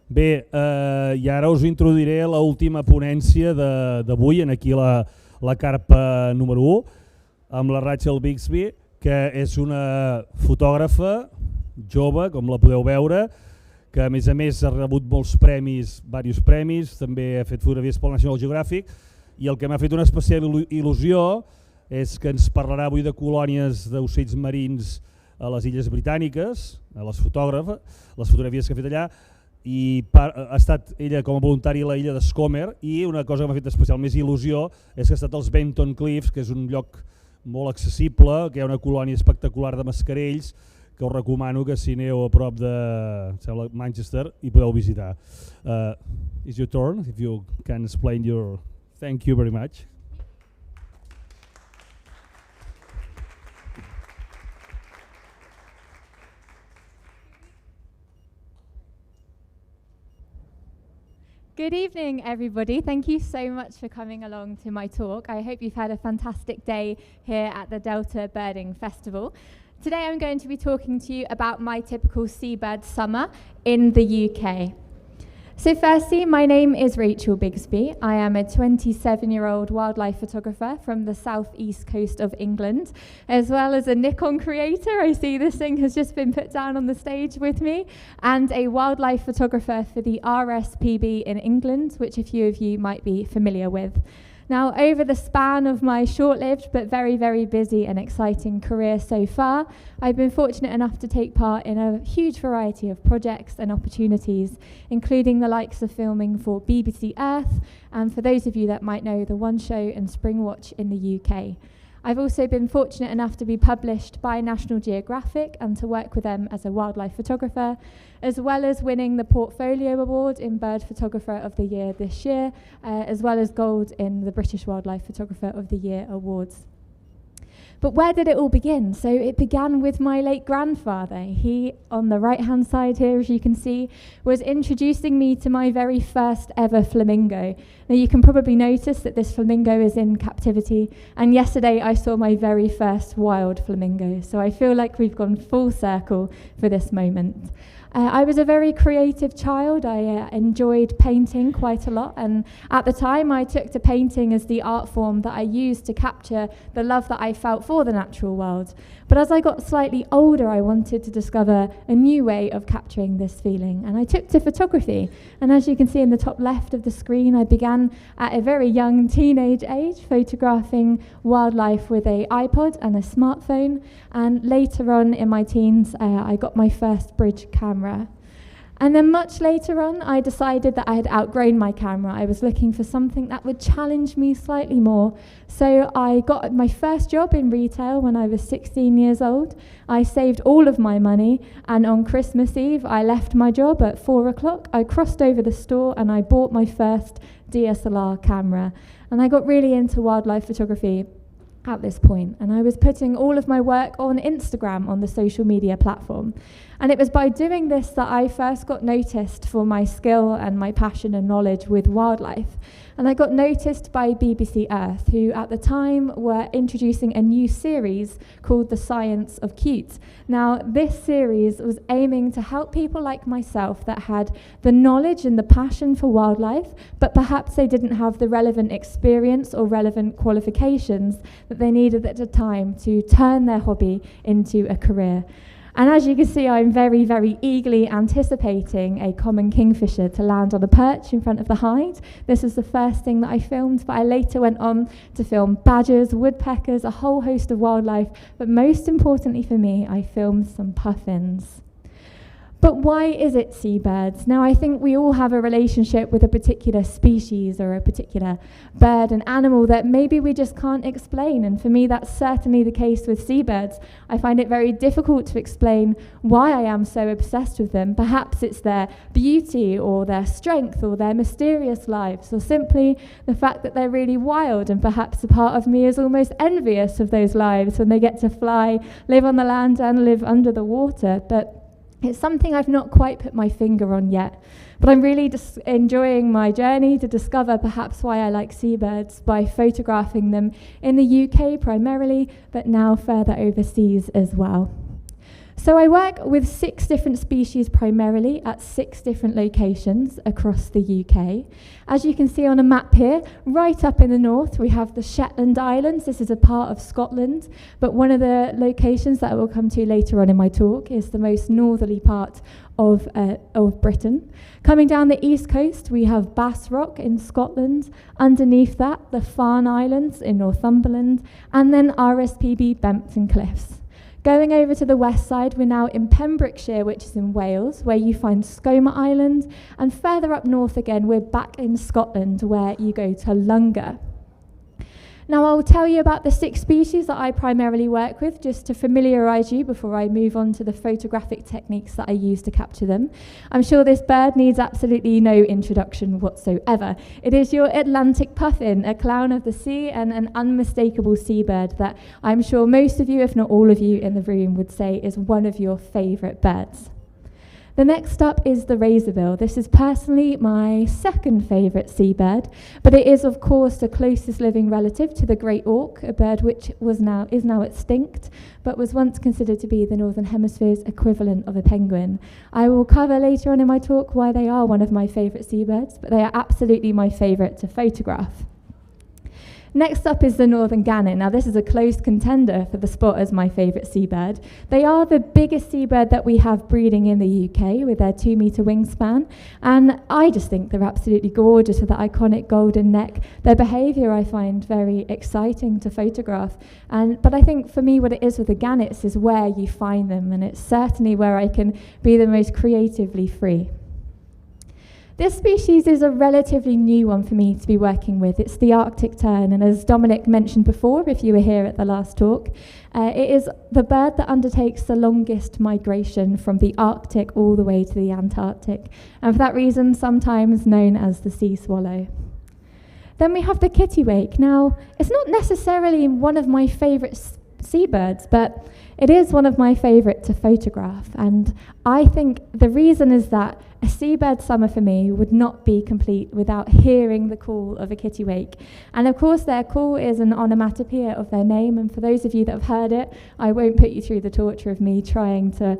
Bé, i ara us introduiré l'última ponència d'avui, aquí la carpa número 1, amb la Rachel Bigsby, que és una fotògrafa jove, com la podeu veure, que a més ha rebut molts premis, diversos premis, també ha fet fotografies pel National Geographic, i el que m'ha fet una especial il·lusió és que ens parlarà avui de colònies d'ocells marins a les Illes Britàniques, a les fotografies que ha fet allà, i ha estat ella com a voluntària a la illa de Scomer, i una cosa que m'ha fet especial més il·lusió és que ha estat als Benton Cliffs, que és un lloc molt accessible, que hi ha una colònia espectacular de mascarells, que us recomano que si aneu a prop de Manchester hi podeu visitar. It's your turn, if you can explain your... Thank you very much. Good evening, everybody. Thank you so much for coming along to my talk. I hope you've had a fantastic day here at the Delta Birding Festival. Today I'm going to be talking to you about my typical seabird summer in the UK. So firstly, my name is Rachel Bigsby. I am a 27-year-old wildlife photographer from the southeast coast of England, as well as a Nikon creator. I see this thing has just been put down on the stage with me, and a wildlife photographer for the RSPB in England, which a few of you might be familiar with. Now, over the span of my short-lived but very, very busy and exciting career so far, I've been fortunate enough to take part in a huge variety of projects and opportunities, including the likes of filming for BBC Earth, and for those of you that might know, the One Show and Spring Watch in the UK. I've also been fortunate enough to be published by National Geographic and to work with them as a wildlife photographer, as well as winning the Portfolio Award in Bird Photographer of the Year this year, as well as gold in the British Wildlife Photographer of the Year awards. But where did it all begin? So it began with my late grandfather. He, on the right-hand side here, as you can see, was introducing me to my very first ever flamingo. Now you can probably notice that this flamingo is in captivity, and yesterday I saw my very first wild flamingo. So I feel like we've gone full circle for this moment. I was a very creative child. I enjoyed painting quite a lot, and at the time I took to painting as the art form that I used to capture the love that I felt for the natural world. But as I got slightly older, I wanted to discover a new way of capturing this feeling, and I took to photography. And as you can see in the top left of the screen, I began at a very young teenage age photographing wildlife with an iPod and a smartphone, and later on in my teens I got my first bridge camera. And then much later on, I decided that I had outgrown my camera. I was looking for something that would challenge me slightly more. So I got my first job in retail when I was 16 years old. I saved all of my money, and on Christmas Eve, I left my job at 4 o'clock. I crossed over the store and I bought my first DSLR camera. And I got really into wildlife photography at this point, and I was putting all of my work on Instagram, on the social media platform. And it was by doing this that I first got noticed for my skill and my passion and knowledge with wildlife. And I got noticed by BBC Earth, who at the time were introducing a new series called The Science of Cute. Now, this series was aiming to help people like myself that had the knowledge and the passion for wildlife, but perhaps they didn't have the relevant experience or relevant qualifications that they needed at the time to turn their hobby into a career. And as you can see, I'm very, very eagerly anticipating a common kingfisher to land on a perch in front of the hide. This is the first thing that I filmed, but I later went on to film badgers, woodpeckers, a whole host of wildlife, but most importantly for me, I filmed some puffins. But why is it seabirds? Now, I think we all have a relationship with a particular species or a particular bird and animal that maybe we just can't explain. And for me, that's certainly the case with seabirds. I find it very difficult to explain why I am so obsessed with them. Perhaps it's their beauty or their strength or their mysterious lives, or simply the fact that they're really wild, and perhaps a part of me is almost envious of those lives when they get to fly, live on the land and live under the water. But it's something I've not quite put my finger on yet, but I'm really enjoying my journey to discover perhaps why I like seabirds by photographing them in the UK primarily, but now further overseas as well. So I work with 6 different species primarily at 6 different locations across the UK. As you can see on a map here, right up in the north we have the Shetland Islands. This is a part of Scotland, but one of the locations that I will come to later on in my talk is the most northerly part of Britain. Coming down the east coast we have Bass Rock in Scotland, underneath that the Farne Islands in Northumberland, and then RSPB Bempton Cliffs. Going over to the west side, we're now in Pembrokeshire, which is in Wales, where you find Skomer Island, and further up north again, we're back in Scotland, where you go to Lunga. Now, I'll tell you about the 6 species that I primarily work with, just to familiarise you before I move on to the photographic techniques that I use to capture them. I'm sure this bird needs absolutely no introduction whatsoever. It is your Atlantic puffin, a clown of the sea and an unmistakable seabird that I'm sure most of you, if not all of you in the room, would say is one of your favourite birds. The next up is the razorbill. This is personally my second favourite seabird, but it is of course the closest living relative to the great auk, a bird which is now extinct, but was once considered to be the Northern Hemisphere's equivalent of a penguin. I will cover later on in my talk why they are one of my favourite seabirds, but they are absolutely my favourite to photograph. Next up is the northern gannet. Now this is a close contender for the spot as my favourite seabird. They are the biggest seabird that we have breeding in the UK with their 2-metre wingspan, and I just think they're absolutely gorgeous with that iconic golden neck. Their behaviour I find very exciting to photograph, but I think for me what it is with the gannets is where you find them, and it's certainly where I can be the most creatively free. This species is a relatively new one for me to be working with. It's the Arctic tern, and as Dominic mentioned before, if you were here at the last talk, it is the bird that undertakes the longest migration from the Arctic all the way to the Antarctic, and for that reason sometimes known as the sea swallow. Then we have the kittiwake. Now, it's not necessarily one of my favourite seabirds, but it is one of my favourite to photograph, and I think the reason is that a seabird summer for me would not be complete without hearing the call of a kittiwake. And of course their call is an onomatopoeia of their name, and for those of you that have heard it, I won't put you through the torture of me trying to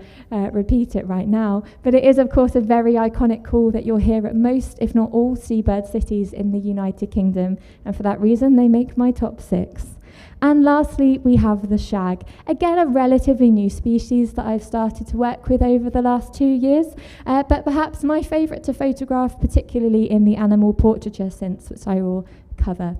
repeat it right now, but it is of course a very iconic call that you'll hear at most, if not all, seabird cities in the United Kingdom, and for that reason they make my top 6. And lastly, we have the shag. Again, a relatively new species that I've started to work with over the last 2 years, but perhaps my favourite to photograph, particularly in the animal portraiture sense, which I will cover.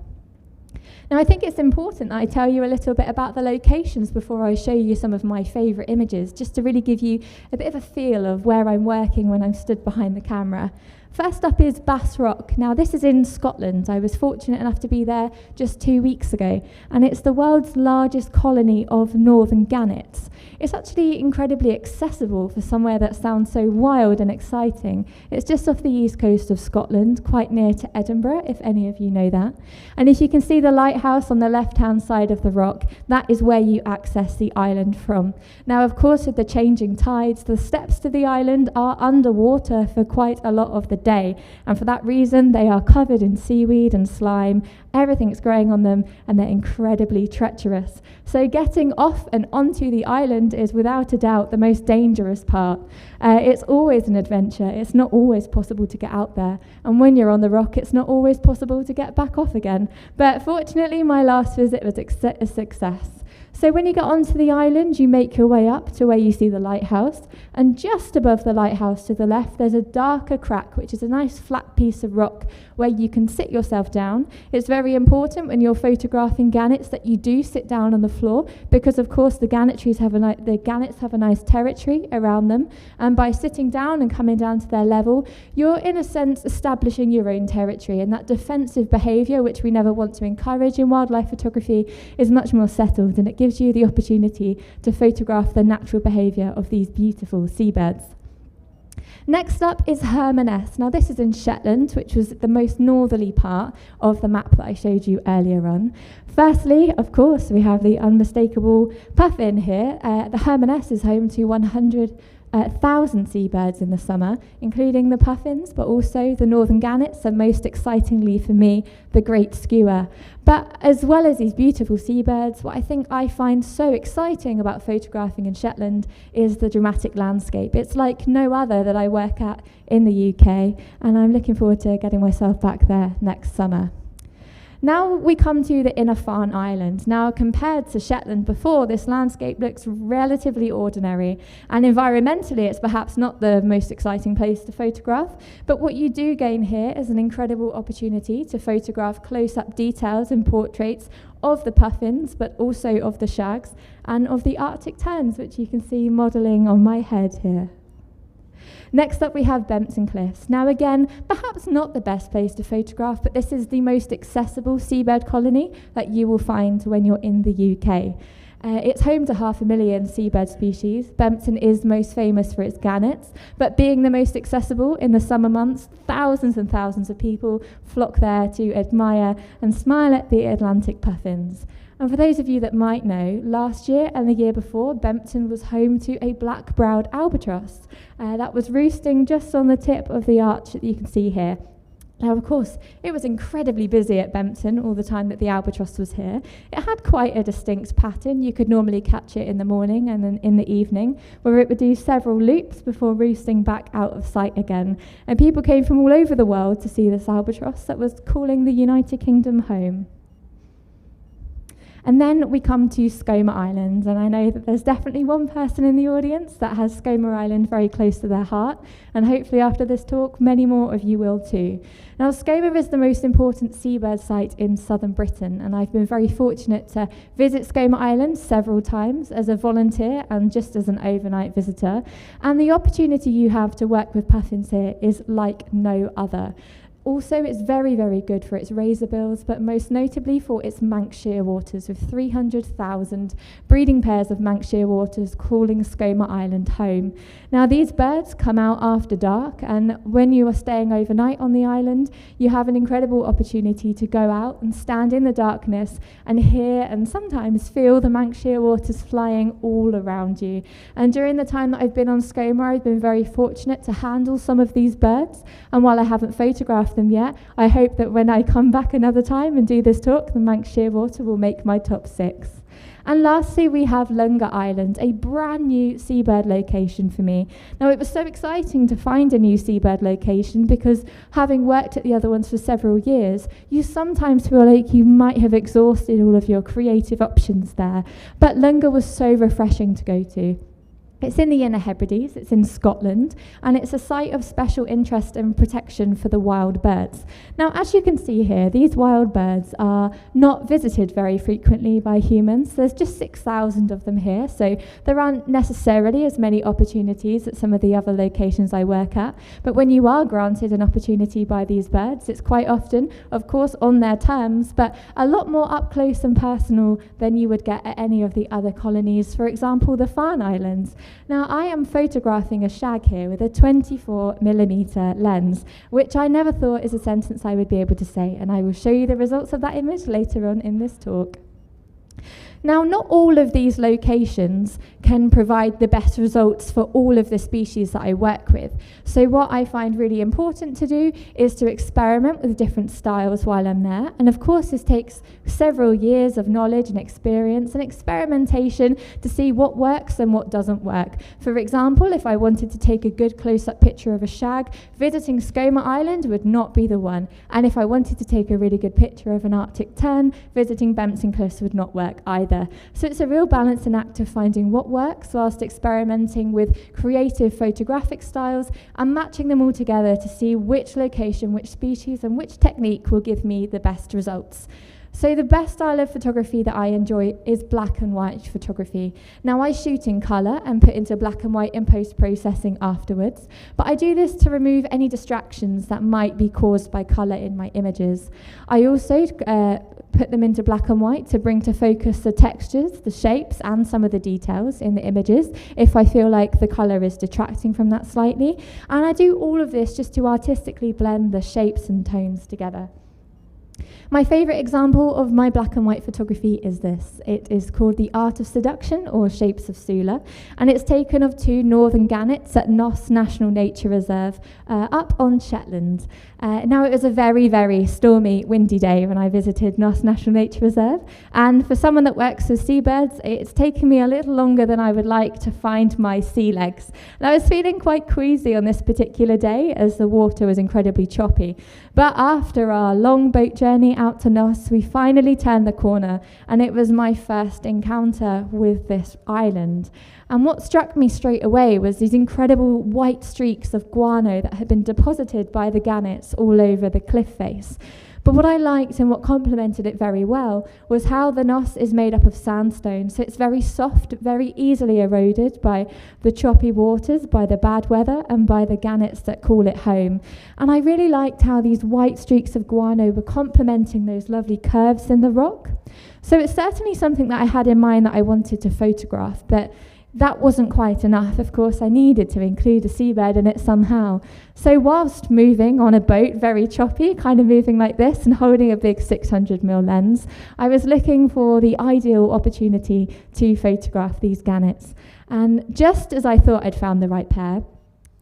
Now, I think it's important that I tell you a little bit about the locations before I show you some of my favourite images, just to really give you a bit of a feel of where I'm working when I'm stood behind the camera. First up is Bass Rock. Now this is in Scotland. I was fortunate enough to be there just 2 weeks ago, and it's the world's largest colony of northern gannets. It's actually incredibly accessible for somewhere that sounds so wild and exciting. It's just off the east coast of Scotland, quite near to Edinburgh, if any of you know that. And if you can see the lighthouse on the left-hand side of the rock, that is where you access the island from. Now, of course, with the changing tides, the steps to the island are underwater for quite a lot of the day, and for that reason they are covered in seaweed and slime. Everything's growing on them, and they're incredibly treacherous. So getting off and onto the island is without a doubt the most dangerous part. It's always an adventure. It's not always possible to get out there, and when you're on the rock it's not always possible to get back off again. But fortunately my last visit was a success. So when you get onto the island, you make your way up to where you see the lighthouse, and just above the lighthouse to the left there's a darker crack, which is a nice flat piece of rock where you can sit yourself down. It's very important when you're photographing gannets that you do sit down on the floor, because of course the gannets have a nice territory around them, and by sitting down and coming down to their level, you're in a sense establishing your own territory, and that defensive behaviour, which we never want to encourage in wildlife photography, is much more settled, and it gives you the opportunity to photograph the natural behaviour of these beautiful seabirds. Next up is Hermanus. Now this is in Shetland, which was the most northerly part of the map that I showed you earlier on. Firstly, of course, we have the unmistakable puffin here. The Hermanus is home to 100 1,000 seabirds in the summer, including the puffins, but also the northern gannets, and most excitingly for me, the great skua. But as well as these beautiful seabirds, what I think I find so exciting about photographing in Shetland is the dramatic landscape. It's like no other that I work at in the UK, and I'm looking forward to getting myself back there next summer. Now we come to the Inner Farne Islands. Now, compared to Shetland before, this landscape looks relatively ordinary, and environmentally it's perhaps not the most exciting place to photograph, but what you do gain here is an incredible opportunity to photograph close-up details and portraits of the puffins, but also of the shags, and of the Arctic terns, which you can see modelling on my head here. Next up we have Bempton Cliffs. Now again, perhaps not the best place to photograph, but this is the most accessible seabird colony that you will find when you're in the UK. It's home to 500,000 seabird species. Bempton is most famous for its gannets, but being the most accessible in the summer months, thousands and thousands of people flock there to admire and smile at the Atlantic puffins. And for those of you that might know, last year and the year before, Bempton was home to a black-browed albatross that was roosting just on the tip of the arch that you can see here. Now, of course, it was incredibly busy at Bempton all the time that the albatross was here. It had quite a distinct pattern. You could normally catch it in the morning and then in the evening, where it would do several loops before roosting back out of sight again. And people came from all over the world to see this albatross that was calling the United Kingdom home. And then we come to Skomer Island, and I know that there's definitely one person in the audience that has Skomer Island very close to their heart, and hopefully after this talk, many more of you will too. Now, Skomer is the most important seabird site in southern Britain, and I've been very fortunate to visit Skomer Island several times as a volunteer and just as an overnight visitor, and the opportunity you have to work with puffins here is like no other. Also, it's very, very good for its razorbills, but most notably for its Manx shearwaters, with 300,000 breeding pairs of Manx shearwaters calling Skomer Island home. Now, these birds come out after dark, and when you are staying overnight on the island, you have an incredible opportunity to go out and stand in the darkness and hear and sometimes feel the Manx shearwaters flying all around you. And during the time that I've been on Skomer, I've been very fortunate to handle some of these birds, and while I haven't photographed them yet, I hope that when I come back another time and do this talk, the Manx shearwater will make my top 6. And lastly, we have Lunga Island, a brand new seabird location for me. Now, it was so exciting to find a new seabird location because having worked at the other ones for several years, you sometimes feel like you might have exhausted all of your creative options there. But Lunga was so refreshing to go to. It's in the Inner Hebrides, it's in Scotland, and it's a site of special interest and protection for the wild birds. Now, as you can see here, these wild birds are not visited very frequently by humans. There's just 6,000 of them here, so there aren't necessarily as many opportunities at some of the other locations I work at. But when you are granted an opportunity by these birds, it's quite often, of course, on their terms, but a lot more up close and personal than you would get at any of the other colonies, for example, the Farne Islands. Now, I am photographing a shag here with a 24mm lens, which I never thought is a sentence I would be able to say, and I will show you the results of that image later on in this talk. Now, not all of these locations can provide the best results for all of the species that I work with. So what I find really important to do is to experiment with different styles while I'm there. And of course, this takes several years of knowledge and experience and experimentation to see what works and what doesn't work. For example, if I wanted to take a good close-up picture of a shag, visiting Skomer Island would not be the one. And if I wanted to take a really good picture of an Arctic tern, visiting Bempton Cliffs would not work either. So it's a real balancing act of finding what works whilst experimenting with creative photographic styles and matching them all together to see which location, which species and which technique will give me the best results. So the best style of photography that I enjoy is black and white photography. Now, I shoot in colour and put into black and white in post-processing afterwards, but I do this to remove any distractions that might be caused by colour in my images. I also put them into black and white to bring to focus the textures, the shapes, and some of the details in the images if I feel like the colour is detracting from that slightly. And I do all of this just to artistically blend the shapes and tones together. My favourite example of my black and white photography is this. It is called The Art of Seduction, or Shapes of Sula, and it's taken of two northern gannets at Noss National Nature Reserve up on Shetland. Now, it was a very, very stormy, windy day when I visited Noss National Nature Reserve, and for someone that works with seabirds, it's taken me a little longer than I would like to find my sea legs. And I was feeling quite queasy on this particular day as the water was incredibly choppy. But after our long boat journey out to Noss, we finally turned the corner, and it was my first encounter with this island. And what struck me straight away was these incredible white streaks of guano that had been deposited by the gannets all over the cliff face. But what I liked and what complemented it very well was how the Noss is made up of sandstone. So it's very soft, very easily eroded by the choppy waters, by the bad weather, and by the gannets that call it home. And I really liked how these white streaks of guano were complementing those lovely curves in the rock. So it's certainly something that I had in mind that I wanted to photograph, but that wasn't quite enough. Of course, I needed to include a seabird in it somehow. So whilst moving on a boat, very choppy, kind of moving like this and holding a big 600mm lens, I was looking for the ideal opportunity to photograph these gannets. And just as I thought I'd found the right pair,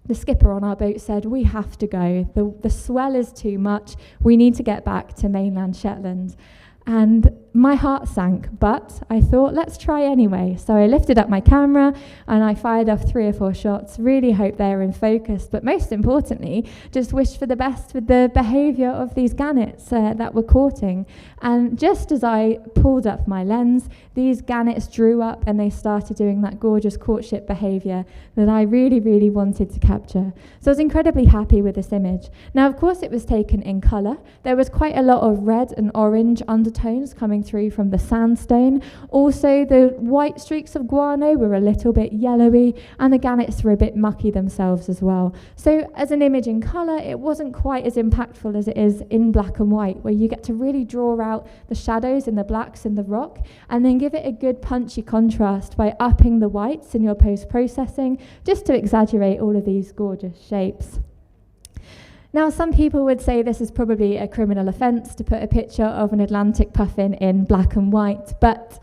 the skipper on our boat said, "We have to go. The swell is too much. We need to get back to mainland Shetland." And my heart sank, but I thought, let's try anyway. So I lifted up my camera and I fired off 3 or 4 shots, really hoped they were in focus, but most importantly, just wished for the best with the behaviour of these gannets that were courting. And just as I pulled up my lens, these gannets drew up and they started doing that gorgeous courtship behaviour that I really, really wanted to capture. So I was incredibly happy with this image. Now, of course, it was taken in colour. There was quite a lot of red and orange undertones coming through from the sandstone. Also, the white streaks of guano were a little bit yellowy, and the gannets were a bit mucky themselves as well. So as an image in colour, it wasn't quite as impactful as it is in black and white, where you get to really draw out the shadows and the blacks in the rock, and then give it a good punchy contrast by upping the whites in your post-processing, just to exaggerate all of these gorgeous shapes. Now, some people would say this is probably a criminal offence to put a picture of an Atlantic puffin in black and white, but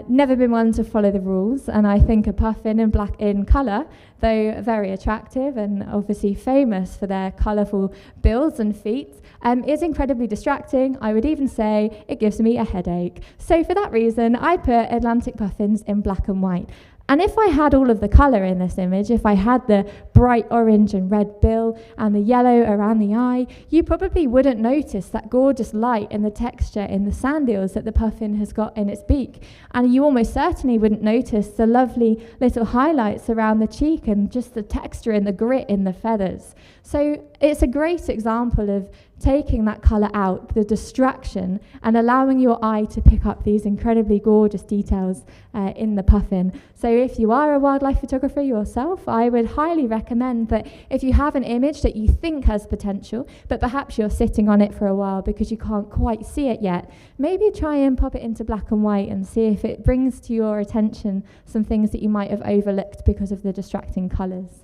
never been one to follow the rules, and I think a puffin in colour, though very attractive and obviously famous for their colourful bills and feet, is incredibly distracting. I would even say it gives me a headache. So for that reason, I put Atlantic puffins in black and white. And if I had all of the colour in this image, if I had the bright orange and red bill and the yellow around the eye, you probably wouldn't notice that gorgeous light and the texture in the sand eels that the puffin has got in its beak. And you almost certainly wouldn't notice the lovely little highlights around the cheek and just the texture and the grit in the feathers. So it's a great example of taking that colour out, the distraction, and allowing your eye to pick up these incredibly gorgeous details in the puffin. So if you are a wildlife photographer yourself, I would highly recommend that if you have an image that you think has potential, but perhaps you're sitting on it for a while because you can't quite see it yet, maybe try and pop it into black and white and see if it brings to your attention some things that you might have overlooked because of the distracting colours.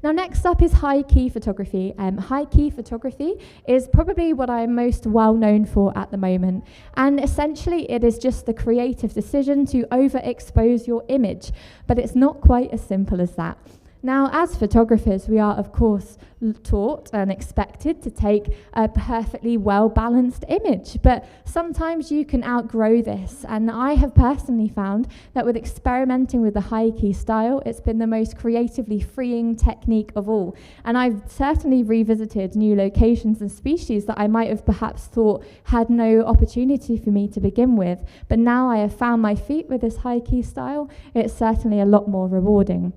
Now, next up is high-key photography. High-key photography is probably what I'm most well known for at the moment. And essentially, it is just the creative decision to overexpose your image. But it's not quite as simple as that. Now, as photographers, we are, of course, taught and expected to take a perfectly well-balanced image, but sometimes you can outgrow this, and I have personally found that with experimenting with the high-key style, it's been the most creatively freeing technique of all, and I've certainly revisited new locations and species that I might have perhaps thought had no opportunity for me to begin with, but now I have found my feet with this high-key style, it's certainly a lot more rewarding.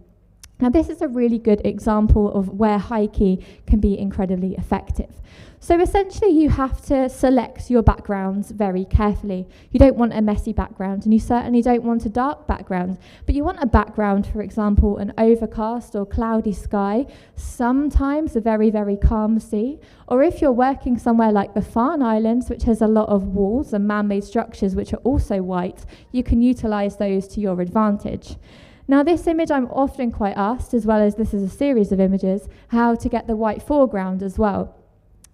Now, this is a really good example of where high key can be incredibly effective. So essentially, you have to select your backgrounds very carefully. You don't want a messy background, and you certainly don't want a dark background, but you want a background, for example, an overcast or cloudy sky, sometimes a very, very calm sea, or if you're working somewhere like the Farne Islands, which has a lot of walls and man-made structures which are also white, you can utilize those to your advantage. Now, this image I'm often quite asked, as well as this is a series of images, how to get the white foreground as well.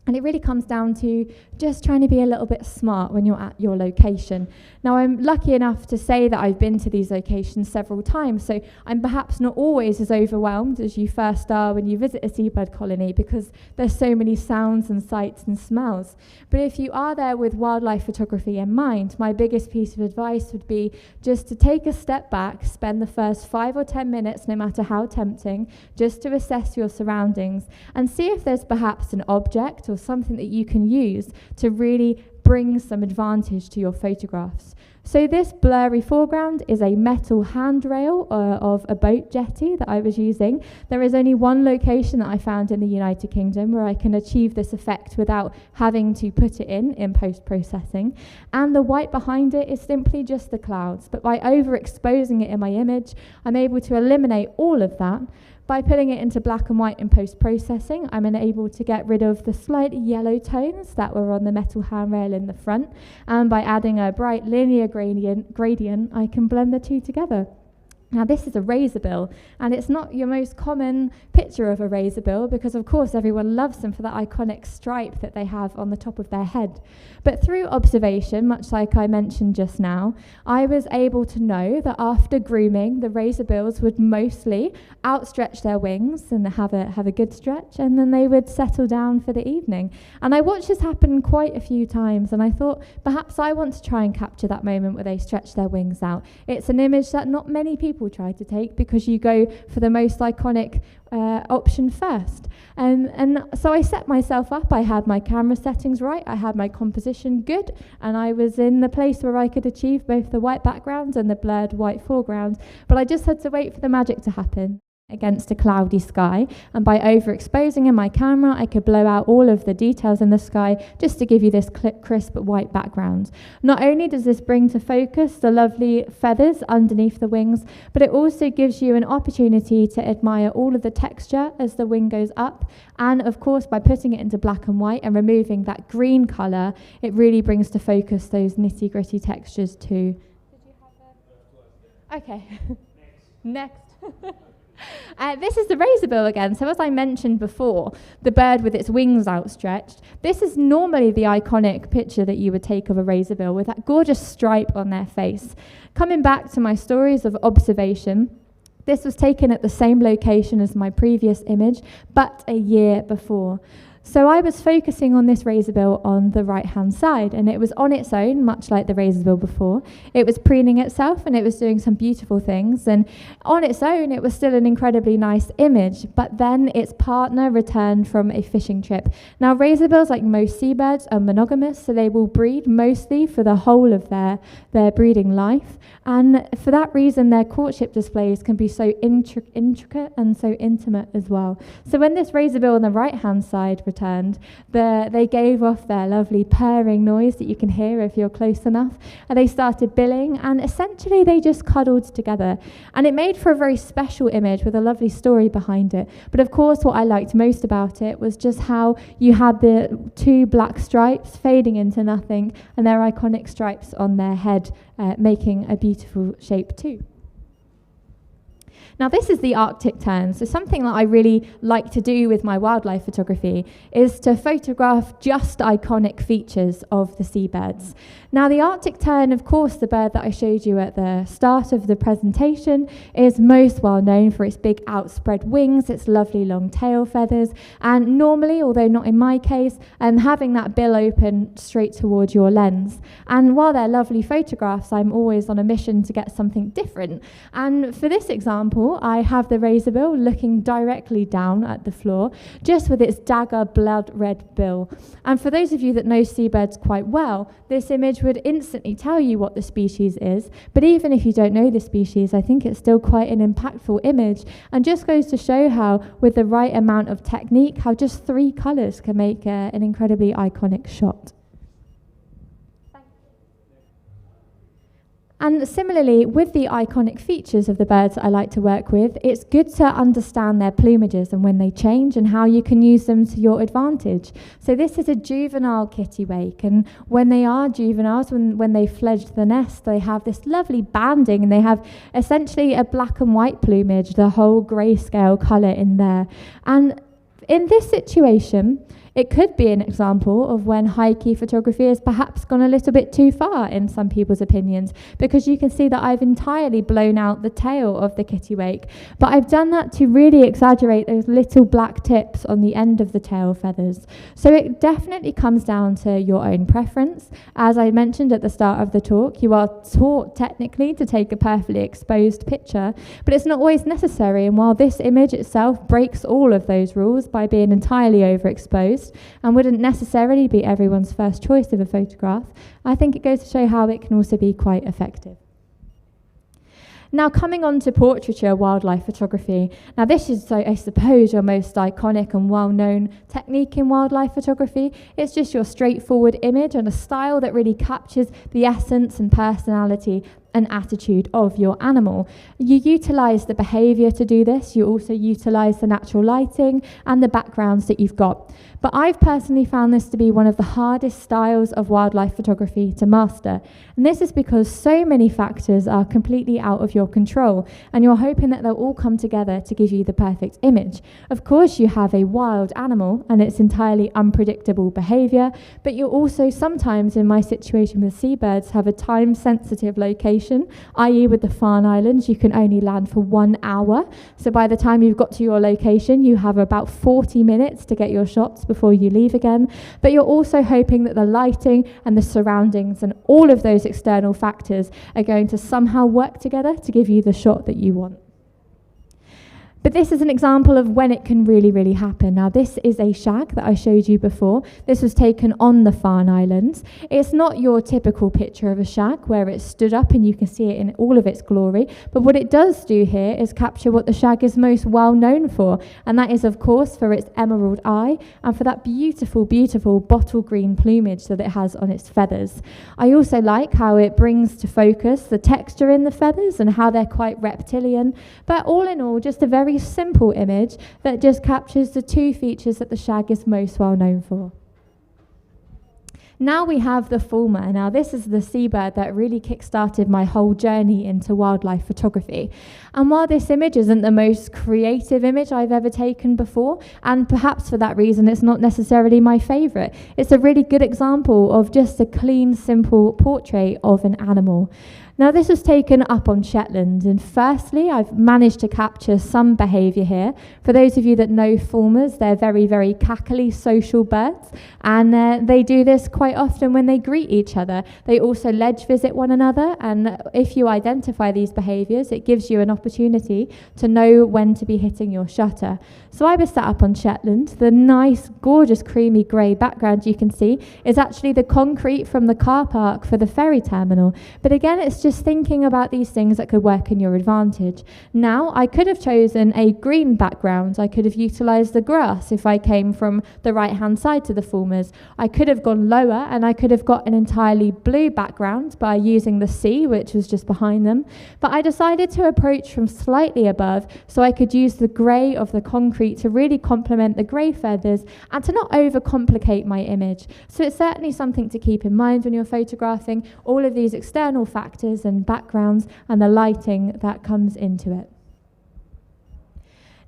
And it really comes down to just trying to be a little bit smart when you're at your location. Now, I'm lucky enough to say that I've been to these locations several times, so I'm perhaps not always as overwhelmed as you first are when you visit a seabird colony, because there's so many sounds and sights and smells. But if you are there with wildlife photography in mind, my biggest piece of advice would be just to take a step back, spend the first 5 or 10 minutes, no matter how tempting, just to assess your surroundings and see if there's perhaps an object or something that you can use to really bring some advantage to your photographs. So this blurry foreground is a metal handrail of a boat jetty that I was using. There is only one location that I found in the United Kingdom where I can achieve this effect without having to put it in post-processing. And the white behind it is simply just the clouds. But by overexposing it in my image, I'm able to eliminate all of that. By putting it into black and white in post-processing, I'm able to get rid of the slightly yellow tones that were on the metal handrail in the front, and by adding a bright linear gradient, I can blend the two together. Now, this is a razorbill, and it's not your most common picture of a razorbill because, of course, everyone loves them for that iconic stripe that they have on the top of their head. But through observation, much like I mentioned just now, I was able to know that after grooming, the razorbills would mostly outstretch their wings and have a good stretch, and then they would settle down for the evening. And I watched this happen quite a few times, and I thought, perhaps I want to try and capture that moment where they stretch their wings out. It's an image that not many people try to take because you go for the most iconic option first. And so I set myself up. I had my camera settings right, I had my composition good, and I was in the place where I could achieve both the white background and the blurred white foreground. But I just had to wait for the magic to happen against a cloudy sky, and by overexposing in my camera I could blow out all of the details in the sky just to give you this crisp white background. Not only does this bring to focus the lovely feathers underneath the wings, but it also gives you an opportunity to admire all of the texture as the wing goes up, and of course by putting it into black and white and removing that green colour, it really brings to focus those nitty-gritty textures too. Did you have Okay. Next. This is the razorbill again. So as I mentioned before, the bird with its wings outstretched, this is normally the iconic picture that you would take of a razorbill with that gorgeous stripe on their face. Coming back to my stories of observation, this was taken at the same location as my previous image, but a year before. So I was focusing on this razorbill on the right-hand side, and it was on its own, much like the razorbill before. It was preening itself, and it was doing some beautiful things, and on its own, it was still an incredibly nice image, but then its partner returned from a fishing trip. Now, razorbills, like most seabirds, are monogamous, so they will breed mostly for the whole of their breeding life, and for that reason, their courtship displays can be so intricate and so intimate as well. So when this razorbill on the right-hand side returned, they gave off their lovely purring noise that you can hear if you're close enough, and they started billing, and essentially they just cuddled together. And it made for a very special image with a lovely story behind it. But of course, what I liked most about it was just how you had the two black stripes fading into nothing, and their iconic stripes on their head, making a beautiful shape too. Now, this is the Arctic tern. So something that I really like to do with my wildlife photography is to photograph just iconic features of the seabirds. Now, the Arctic tern, of course, the bird that I showed you at the start of the presentation, is most well known for its big outspread wings, its lovely long tail feathers, and normally, although not in my case, having that bill open straight towards your lens. And while they're lovely photographs, I'm always on a mission to get something different. And for this example, I have the razorbill looking directly down at the floor, just with its dagger blood red bill. And for those of you that know seabirds quite well, this image would instantly tell you what the species is. But even if you don't know the species, I think it's still quite an impactful image, and just goes to show how, with the right amount of technique, how just 3 colours can make an incredibly iconic shot. And similarly, with the iconic features of the birds that I like to work with, it's good to understand their plumages and when they change and how you can use them to your advantage. So this is a juvenile kittiwake, and when they are juveniles, when they fledge the nest, they have this lovely banding, and they have essentially a black and white plumage, the whole grayscale colour in there. And in this situation, It could be an example of when high-key photography has perhaps gone a little bit too far in some people's opinions, because you can see that I've entirely blown out the tail of the kittiwake, but I've done that to really exaggerate those little black tips on the end of the tail feathers. So it definitely comes down to your own preference. As I mentioned at the start of the talk, you are taught technically to take a perfectly exposed picture, but it's not always necessary. And while this image itself breaks all of those rules by being entirely overexposed and wouldn't necessarily be everyone's first choice of a photograph, I think it goes to show how it can also be quite effective. Now, coming on to portraiture wildlife photography. Now, this is, I suppose, your most iconic and well-known technique in wildlife photography. It's just your straightforward image and a style that really captures the essence and personality and attitude of your animal. You utilize the behavior to do this. You also utilize the natural lighting and the backgrounds that you've got. But I've personally found this to be one of the hardest styles of wildlife photography to master. And this is because so many factors are completely out of your control, and you're hoping that they'll all come together to give you the perfect image. Of course, you have a wild animal and it's entirely unpredictable behavior, but you also sometimes, in my situation with seabirds, have a time-sensitive location, i.e. with the Farne Islands, you can only land for 1 hour. So by the time you've got to your location, you have about 40 minutes to get your shots before you leave again. But you're also hoping that the lighting and the surroundings and all of those external factors are going to somehow work together to give you the shot that you want. But this is an example of when it can really, really happen. Now, this is a shag that I showed you before. This was taken on the Farne Islands. It's not your typical picture of a shag where it's stood up and you can see it in all of its glory. But what it does do here is capture what the shag is most well known for. And that is, of course, for its emerald eye and for that beautiful, beautiful bottle green plumage that it has on its feathers. I also like how it brings to focus the texture in the feathers and how they're quite reptilian. But all in all, just a very simple image that just captures the two features that the shag is most well known for. Now we have the fulmar. Now this is the seabird that really kick-started my whole journey into wildlife photography. And while this image isn't the most creative image I've ever taken before, and perhaps for that reason it's not necessarily my favourite, it's a really good example of just a clean, simple portrait of an animal. Now this was taken up on Shetland, and firstly I've managed to capture some behaviour here. For those of you that know fulmars, they're very, very cackly social birds, and they do this quite often when they greet each other. They also ledge visit one another, and if you identify these behaviours, it gives you an opportunity to know when to be hitting your shutter. So I was sat up on Shetland. The nice, gorgeous, creamy grey background you can see is actually the concrete from the car park for the ferry terminal. But again, it's just thinking about these things that could work in your advantage. Now, I could have chosen a green background. I could have utilised the grass if I came from the right-hand side to the fulmars. I could have gone lower and I could have got an entirely blue background by using the sea, which was just behind them. But I decided to approach from slightly above so I could use the grey of the concrete to really complement the grey feathers and to not overcomplicate my image. So it's certainly something to keep in mind when you're photographing all of these external factors and backgrounds and the lighting that comes into it.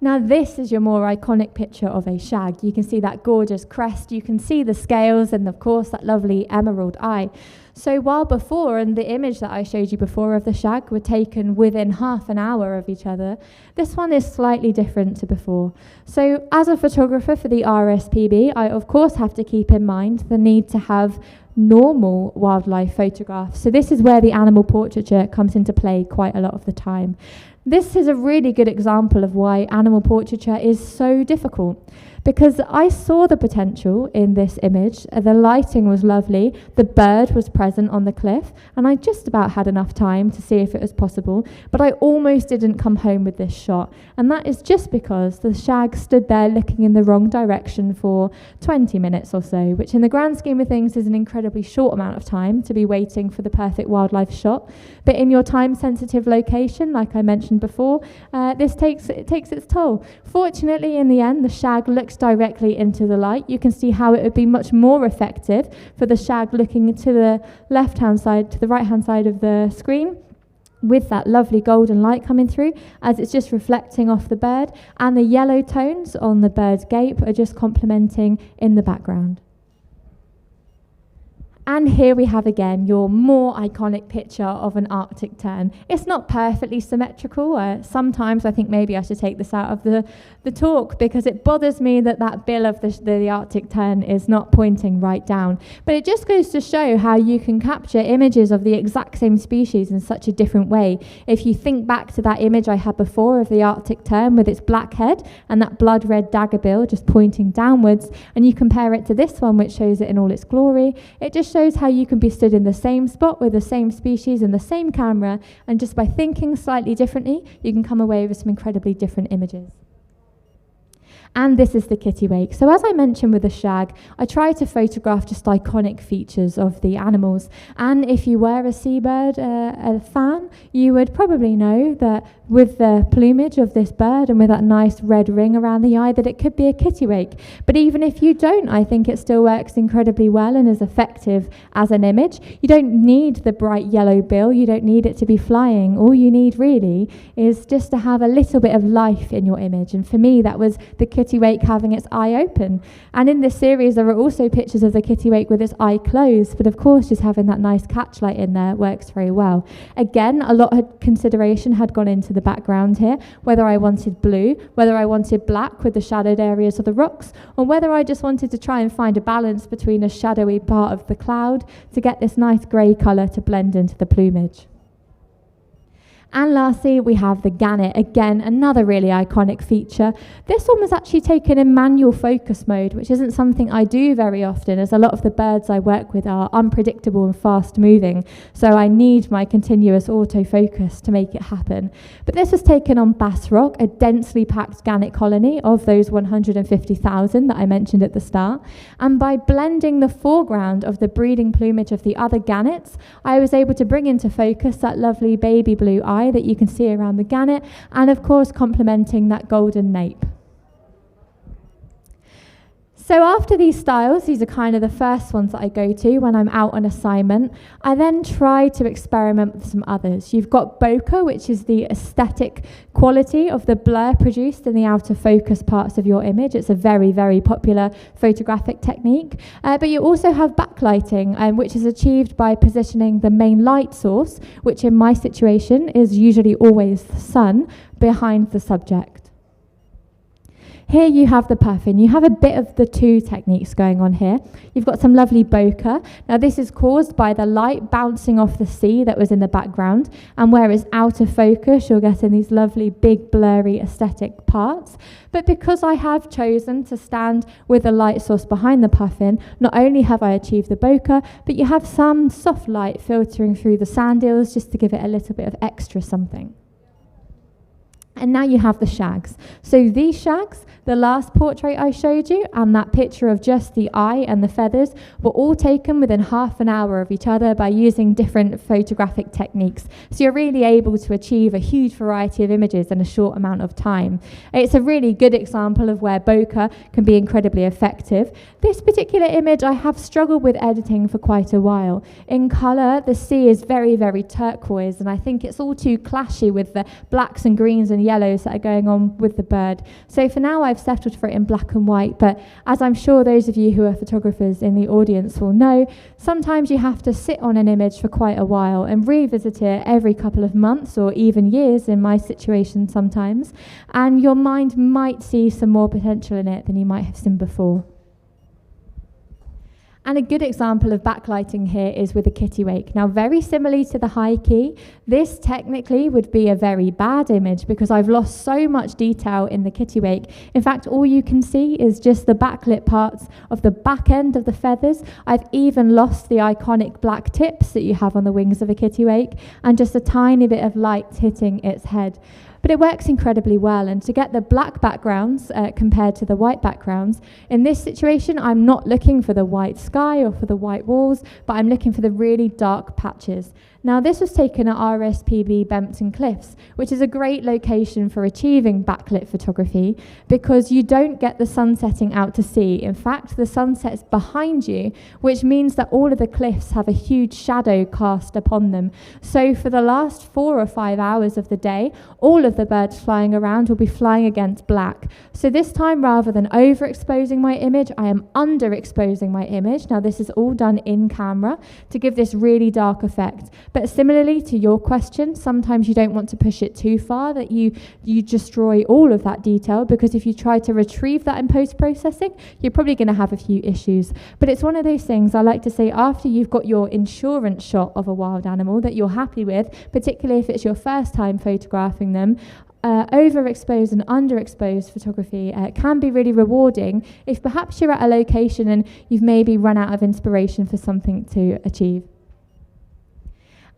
Now this is your more iconic picture of a shag. You can see that gorgeous crest, you can see the scales, and of course that lovely emerald eye. So while before, and the image that I showed you before of the shag were taken within half an hour of each other, this one is slightly different to before. So as a photographer for the RSPB, I of course have to keep in mind the need to have normal wildlife photographs. So this is where the animal portraiture comes into play quite a lot of the time. This is a really good example of why animal portraiture is so difficult, because I saw the potential in this image. The lighting was lovely, the bird was present on the cliff, and I just about had enough time to see if it was possible, but I almost didn't come home with this shot, and that is just because the shag stood there looking in the wrong direction for 20 minutes or so, which in the grand scheme of things is an incredibly short amount of time to be waiting for the perfect wildlife shot, but in your time-sensitive location, like I mentioned before, this takes its toll. Fortunately, in the end, the shag looks directly into the light. You can see how it would be much more effective for the shag looking to the left-hand side, to the right-hand side of the screen. with that lovely golden light coming through as it's just reflecting off the bird, and the yellow tones on the bird's gape are just complementing in the background. And here we have again your more iconic picture of an Arctic tern. It's not perfectly symmetrical. Sometimes I think maybe I should take this out of the talk because it bothers me that that bill of the Arctic tern is not pointing right down. But it just goes to show how you can capture images of the exact same species in such a different way. If you think back to that image I had before of the Arctic tern with its black head and that blood red dagger bill just pointing downwards, and you compare it to this one which shows it in all its glory, it just shows how you can be stood in the same spot with the same species and the same camera, and just by thinking slightly differently, you can come away with some incredibly different images. And this is the kittiwake. So as I mentioned with the shag, I try to photograph just iconic features of the animals. And if you were a seabird a fan, you would probably know that with the plumage of this bird and with that nice red ring around the eye, that it could be a kittiwake. But even if you don't, I think it still works incredibly well and is effective as an image. You don't need the bright yellow bill. You don't need it to be flying. All you need really is just to have a little bit of life in your image. And for me, that was the kittiwake having its eye open. And in this series, there are also pictures of the kittiwake with its eye closed. But of course, just having that nice catchlight in there works very well. Again, a lot of consideration had gone into the background here, whether I wanted blue, whether I wanted black with the shadowed areas of the rocks, or whether I just wanted to try and find a balance between a shadowy part of the cloud to get this nice grey colour to blend into the plumage. And lastly, we have the gannet. Again, another really iconic feature. This one was actually taken in manual focus mode, which isn't something I do very often, as a lot of the birds I work with are unpredictable and fast moving. So I need my continuous autofocus to make it happen. But this was taken on Bass Rock, a densely packed gannet colony of those 150,000 that I mentioned at the start. And by blending the foreground of the breeding plumage of the other gannets, I was able to bring into focus that lovely baby blue eye that you can see around the gannet, and of course complementing that golden nape. So after these styles, these are kind of the first ones that I go to when I'm out on assignment. I then try to experiment with some others. You've got bokeh, which is the aesthetic quality of the blur produced in the outer focus parts of your image. It's a very, very popular photographic technique. But you also have backlighting, which is achieved by positioning the main light source, which in my situation is usually always the sun, behind the subject. Here you have the puffin. You have a bit of the two techniques going on here. You've got some lovely bokeh. Now this is caused by the light bouncing off the sea that was in the background, and where it's out of focus, you're getting these lovely big blurry aesthetic parts. But because I have chosen to stand with the light source behind the puffin, not only have I achieved the bokeh, but you have some soft light filtering through the sand eels just to give it a little bit of extra something. And now you have the shags. So these shags, the last portrait I showed you, and that picture of just the eye and the feathers, were all taken within half an hour of each other by using different photographic techniques. So you're really able to achieve a huge variety of images in a short amount of time. It's a really good example of where bokeh can be incredibly effective. This particular image I have struggled with editing for quite a while. In colour, the sea is very, very turquoise, and I think it's all too clashy with the blacks and greens and yellows that are going on with the bird. So for now I've settled for it in black and white, but as I'm sure those of you who are photographers in the audience will know, sometimes you have to sit on an image for quite a while and revisit it every couple of months or even years in my situation sometimes, and your mind might see some more potential in it than you might have seen before. And a good example of backlighting here is with a kittiwake. Now, very similarly to the high key, this technically would be a very bad image because I've lost so much detail in the kittiwake. In fact, all you can see is just the backlit parts of the back end of the feathers. I've even lost the iconic black tips that you have on the wings of a kittiwake, and just a tiny bit of light hitting its head. But it works incredibly well, and to get the black backgrounds compared to the white backgrounds, in this situation I'm not looking for the white sky or for the white walls, but I'm looking for the really dark patches. Now, this was taken at RSPB Bempton Cliffs, which is a great location for achieving backlit photography because you don't get the sun setting out to sea. In fact, the sun sets behind you, which means that all of the cliffs have a huge shadow cast upon them. So for the last 4 or 5 hours of the day, all of the birds flying around will be flying against black. So this time, rather than overexposing my image, I am underexposing my image. Now, this is all done in camera to give this really dark effect. But similarly to your question, sometimes you don't want to push it too far, that you destroy all of that detail, because if you try to retrieve that in post-processing, you're probably going to have a few issues. But it's one of those things I like to say, after you've got your insurance shot of a wild animal that you're happy with, particularly if it's your first time photographing them, overexposed and underexposed photography can be really rewarding if perhaps you're at a location and you've maybe run out of inspiration for something to achieve.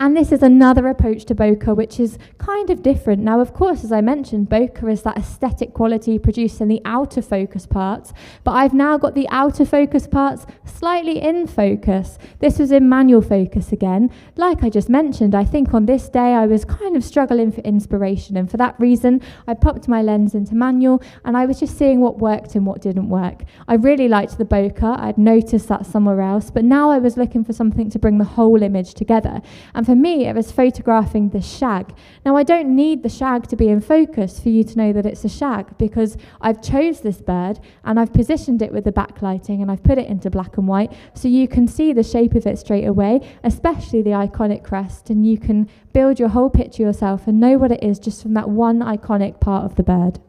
And this is another approach to bokeh, which is kind of different. Now, of course, as I mentioned, bokeh is that aesthetic quality produced in the outer focus parts, but I've now got the outer focus parts slightly in focus. This was in manual focus again. Like I just mentioned, I think on this day I was kind of struggling for inspiration, and for that reason, I popped my lens into manual, and I was just seeing what worked and what didn't work. I really liked the bokeh. I'd noticed that somewhere else, but now I was looking for something to bring the whole image together. And for me, it was photographing the shag. Now, I don't need the shag to be in focus for you to know that it's a shag, because I've chose this bird and I've positioned it with the backlighting and I've put it into black and white so you can see the shape of it straight away, especially the iconic crest, and you can build your whole picture yourself and know what it is just from that one iconic part of the bird.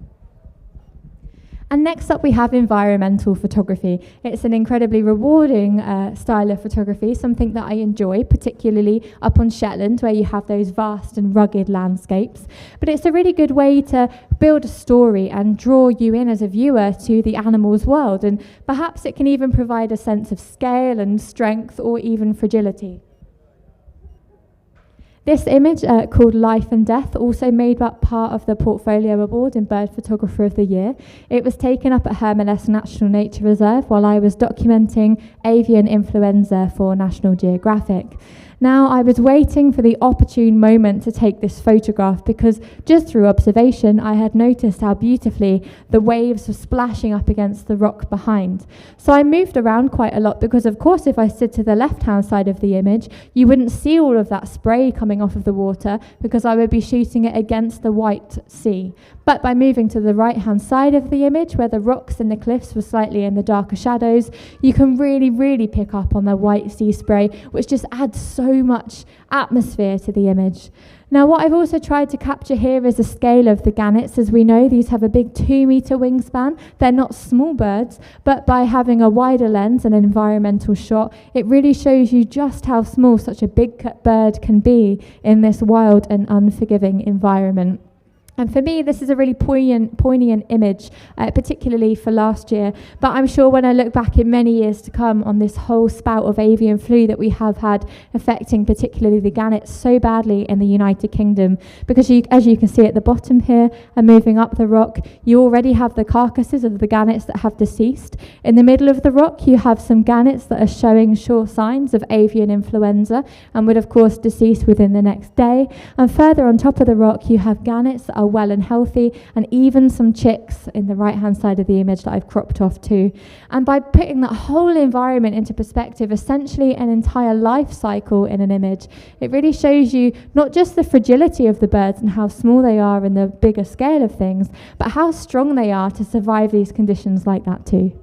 And next up we have environmental photography. It's an incredibly rewarding style of photography, something that I enjoy, particularly up on Shetland, where you have those vast and rugged landscapes. But it's a really good way to build a story and draw you in as a viewer to the animal's world, and perhaps it can even provide a sense of scale and strength or even fragility. This image, called Life and Death, also made up part of the portfolio award in Bird Photographer of the Year. It was taken up at Hermanus National Nature Reserve while I was documenting avian influenza for National Geographic. Now, I was waiting for the opportune moment to take this photograph because just through observation, I had noticed how beautifully the waves were splashing up against the rock behind. So I moved around quite a lot because, of course, if I stood to the left-hand side of the image, you wouldn't see all of that spray coming off of the water because I would be shooting it against the white sea. But by moving to the right-hand side of the image, where the rocks and the cliffs were slightly in the darker shadows, you can really pick up on the white sea spray, which just adds so much atmosphere to the image. Now, what I've also tried to capture here is the scale of the gannets. As we know, these have a big 2-meter wingspan. They're not small birds, but by having a wider lens and an environmental shot, it really shows you just how small such a big bird can be in this wild and unforgiving environment. And for me, this is a really poignant image, particularly for last year. But I'm sure when I look back in many years to come on this whole spout of avian flu that we have had affecting particularly the gannets so badly in the United Kingdom, because as you can see at the bottom here and moving up the rock, you already have the carcasses of the gannets that have deceased. In the middle of the rock, you have some gannets that are showing sure signs of avian influenza and would, of course, decease within the next day. And further on top of the rock, you have gannets that are well and healthy, and even some chicks in the right-hand side of the image that I've cropped off too. And by putting that whole environment into perspective, essentially an entire life cycle in an image, it really shows you not just the fragility of the birds and how small they are in the bigger scale of things, but how strong they are to survive these conditions like that too.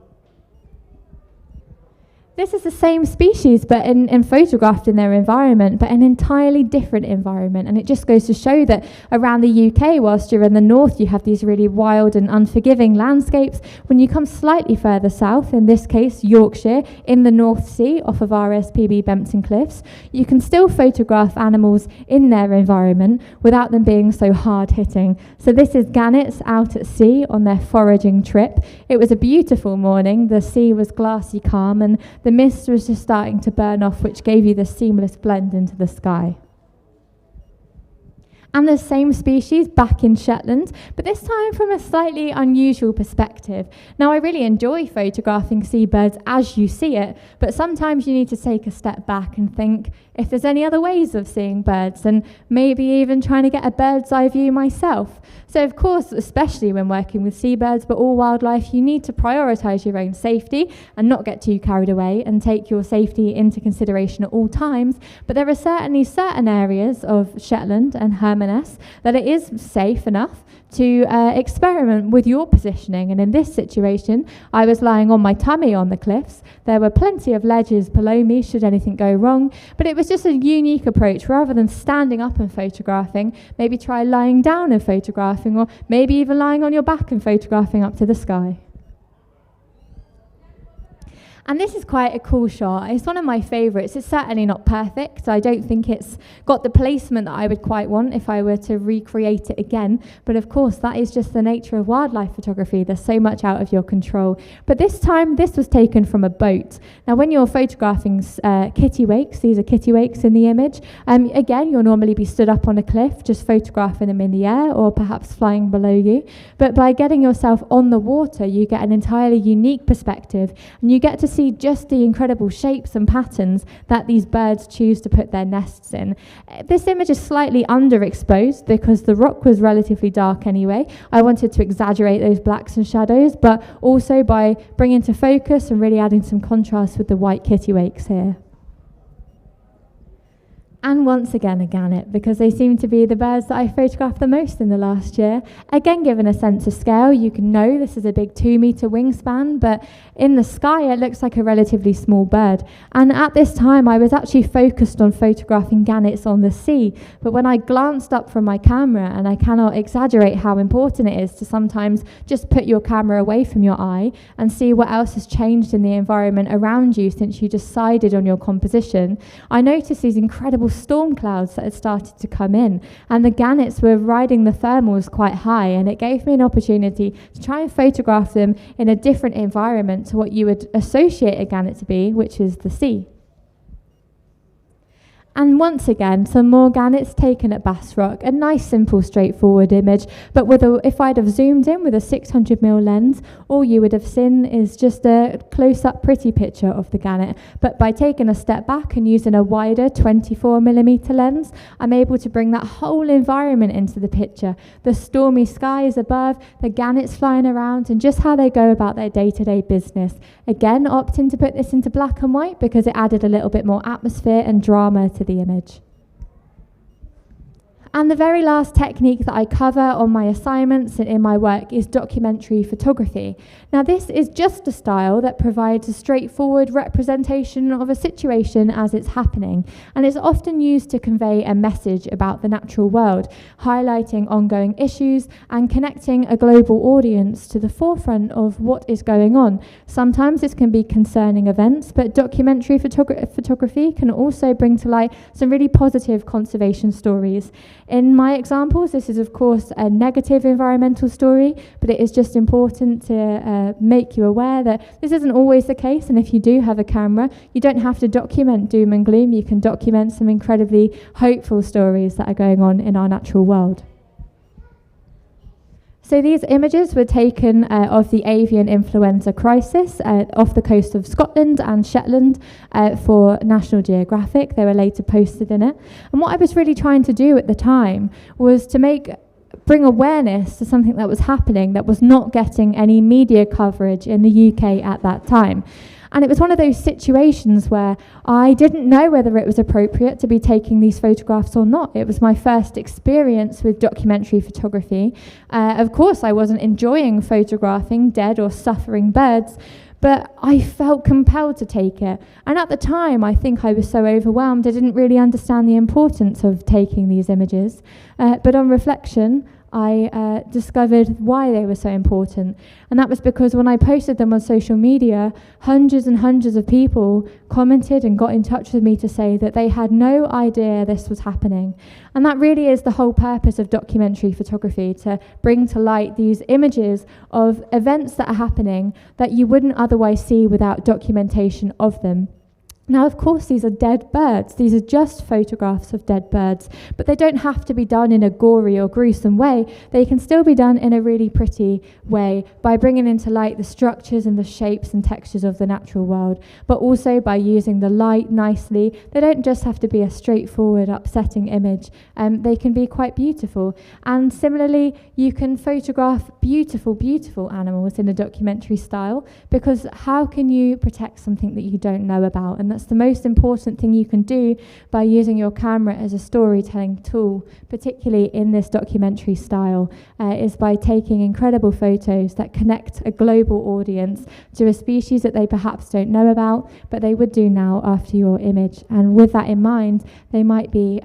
This is the same species, but photographed in their environment, but an entirely different environment. And it just goes to show that around the UK, whilst you're in the north, you have these really wild and unforgiving landscapes. When you come slightly further south, in this case, Yorkshire, in the North Sea, off of RSPB Bempton Cliffs, you can still photograph animals in their environment without them being so hard-hitting. So this is gannets out at sea on their foraging trip. It was a beautiful morning. The sea was glassy calm, and the mist was just starting to burn off, which gave you this seamless blend into the sky. And the same species back in Shetland, but this time from a slightly unusual perspective. Now, I really enjoy photographing seabirds as you see it, but sometimes you need to take a step back and think if there's any other ways of seeing birds, and maybe even trying to get a bird's eye view myself. So of course, especially when working with seabirds, but all wildlife, you need to prioritise your own safety and not get too carried away and take your safety into consideration at all times. But there are certainly certain areas of Shetland and Hermanus that it is safe enough to experiment with your positioning. And in this situation, I was lying on my tummy on the cliffs. There were plenty of ledges below me should anything go wrong, but it was just a unique approach. Rather than standing up and photographing, maybe try lying down and photographing, or maybe even lying on your back and photographing up to the sky. And this is quite a cool shot. It's one of my favourites. It's certainly not perfect. I don't think it's got the placement that I would quite want if I were to recreate it again. But of course, that is just the nature of wildlife photography. There's so much out of your control. But this time, this was taken from a boat. Now, when you're photographing kittiwakes, these are kittiwakes in the image, again, you'll normally be stood up on a cliff, just photographing them in the air or perhaps flying below you. But by getting yourself on the water, you get an entirely unique perspective, and you get to see just the incredible shapes and patterns that these birds choose to put their nests in. This image is slightly underexposed because the rock was relatively dark anyway. I wanted to exaggerate those blacks and shadows, but also by bringing to focus and really adding some contrast with the white kittiwakes here. And once again a gannet, because they seem to be the birds that I photographed the most in the last year. Again, given a sense of scale, you can know this is a big 2-metre wingspan, but in the sky it looks like a relatively small bird. And at this time I was actually focused on photographing gannets on the sea, but when I glanced up from my camera, and I cannot exaggerate how important it is to sometimes just put your camera away from your eye and see what else has changed in the environment around you since you decided on your composition, I noticed these incredible storm clouds that had started to come in, and the gannets were riding the thermals quite high, and it gave me an opportunity to try and photograph them in a different environment to what you would associate a gannet to be, which is the sea. And once again, some more gannets taken at Bass Rock. A nice, simple, straightforward image, but if I'd have zoomed in with a 600mm lens, all you would have seen is just a close-up pretty picture of the gannet. But by taking a step back and using a wider 24mm lens, I'm able to bring that whole environment into the picture. The stormy skies above, the gannets flying around, and just how they go about their day-to-day business. Again, opting to put this into black and white because it added a little bit more atmosphere and drama to the image. And the very last technique that I cover on my assignments and in my work is documentary photography. Now, this is just a style that provides a straightforward representation of a situation as it's happening, and it's often used to convey a message about the natural world, highlighting ongoing issues and connecting a global audience to the forefront of what is going on. Sometimes this can be concerning events, but documentary photography can also bring to light some really positive conservation stories. In my examples, this is of course a negative environmental story, but it is just important to make you aware that this isn't always the case, and if you do have a camera, you don't have to document doom and gloom. You can document some incredibly hopeful stories that are going on in our natural world. So these images were taken of the avian influenza crisis off the coast of Scotland and Shetland for National Geographic. They were later posted in it. And what I was really trying to do at the time was to bring awareness to something that was happening that was not getting any media coverage in the UK at that time. And it was one of those situations where I didn't know whether it was appropriate to be taking these photographs or not. It was my first experience with documentary photography. Of course, I wasn't enjoying photographing dead or suffering birds, but I felt compelled to take it. And at the time, I think I was so overwhelmed, I didn't really understand the importance of taking these images. But on reflection, I discovered why they were so important. And that was because when I posted them on social media, hundreds and hundreds of people commented and got in touch with me to say that they had no idea this was happening. And that really is the whole purpose of documentary photography, to bring to light these images of events that are happening that you wouldn't otherwise see without documentation of them. Now, of course, these are dead birds. These are just photographs of dead birds, but they don't have to be done in a gory or gruesome way. They can still be done in a really pretty way by bringing into light the structures and the shapes and textures of the natural world, but also by using the light nicely. They don't just have to be a straightforward, upsetting image. They can be quite beautiful. And similarly, you can photograph beautiful, beautiful animals in a documentary style, because how can you protect something that you don't know about? And that's the most important thing you can do by using your camera as a storytelling tool, particularly in this documentary style, is by taking incredible photos that connect a global audience to a species that they perhaps don't know about, but they would do now after your image. And with that in mind, they might be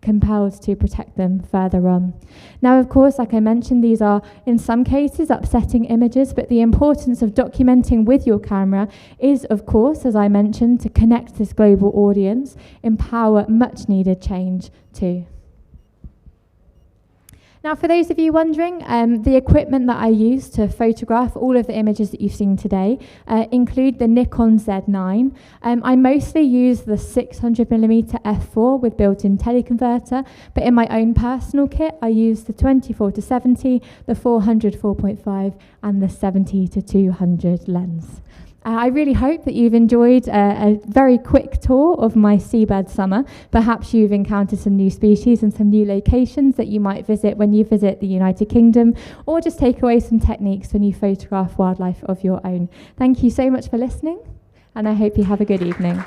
compelled to protect them further on. Now, of course, like I mentioned, these are in some cases upsetting images, but the importance of documenting with your camera is, of course, as I mentioned, to connect this global audience, empower much needed change too. Now, for those of you wondering, the equipment that I use to photograph all of the images that you've seen today include the Nikon Z9. I mostly use the 600mm f4 with built-in teleconverter, but in my own personal kit, I use the 24-70, the 400 4.5, and the 70-200 lens. I really hope that you've enjoyed a very quick tour of my Seabird Summer. Perhaps you've encountered some new species and some new locations that you might visit when you visit the United Kingdom, or just take away some techniques when you photograph wildlife of your own. Thank you so much for listening, and I hope you have a good evening.